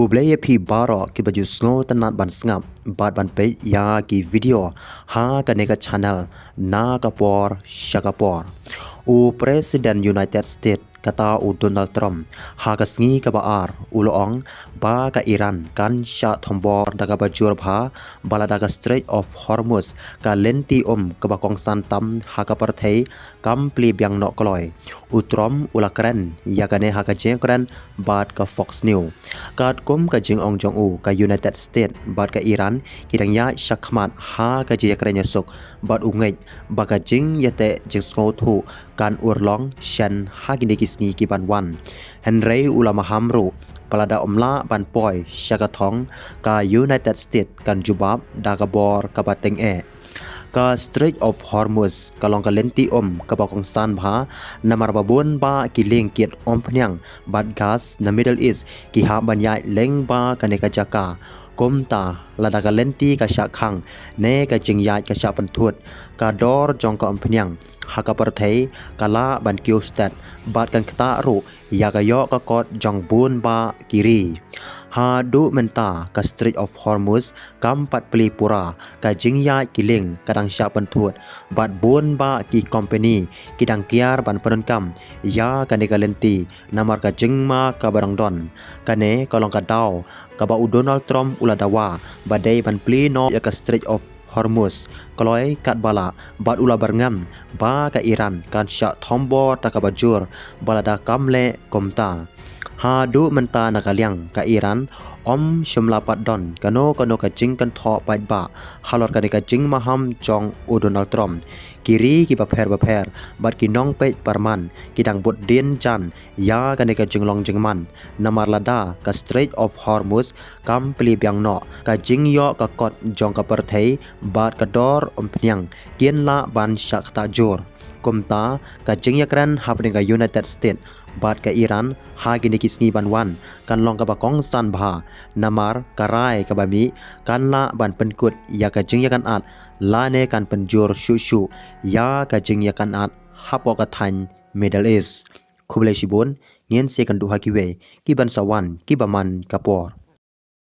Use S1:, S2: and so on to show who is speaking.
S1: blaya phi baro ki baju sngo tanat ban sngap bat ban pe ya ki video ha ka nega channel na kapor shakapor President United States kata Donald Trump ha ka sngi ka baar uloong ba ka Iran kan sha thombor daga bajur bha balada ka Strait of Hormuz ka lenti ka bakong santam ha ka parthei kam pli byang no kloi utrom ulakran ya ka ne ha ka jekran bat ka Fox News kat kom ka jing ong jong ka United States bat ka Iran kidang ya shakmat ha ka jekran yasuk bat ungai ba ka jing yate jing sko thu kan urlong shan ha ki kisni ki ban wan Henry ulama hamru palada omla ban poi shakathong ka United States kan jubab dagabor ka bateng ka Strait of Hormuz kalong ka lenti ka bakong san bha namar babun ba ki leng kiet phnyang bat gas na Middle East ki ha ban yai leng ba ka ne ka jaka komta lada ka lenti ka sha khang ne ka jing yai ka sha pan thut ka dor jong ka phnyang haka parthei kala ban kiustat bat kan kta ru ya ka yo ka kot jong bun ba kiri ha du menta ka Strait of Hormuz kam pat pli pura ka jingya kiling kadang sha pan thut bat bun ba ki company kidang kiar ban panon kam ya ka ne galenti namar ka jingma ka barang don kane kalong ka daw ka ba Donald Trump uladawa badai ban pli no ya ka Strait of Hormuz kaloi kat bala bat ula barngam ba ka Iran kan sha thombor ta ka bajur balada kamle komta ha du menta nakalyang ka Iran shimlapat don kano ka jing kan tho pai ba halor ka jing maham jong Donald Trump kiri ki baper bat ki nong pe parman kidang bot din jan ya ka jinglong jingman namar lada ka Strait of Hormuz kam pli byang no ka jing yo ka kot jong ka parthei bat ka dor phnyang kien la ban shak ta jor komta ka jing yakran hapning ka United States bat ka Iran ha gini kisni ban wan kan long ka bakong san bha namar karai ka bami kan la ban penkut ya ka jing yakan at la ne kan penjur shu ya ka jing yakan at hapo ka than Middle East khuble shibun ngien se kan duha ki we ki ban sawan ki baman kapor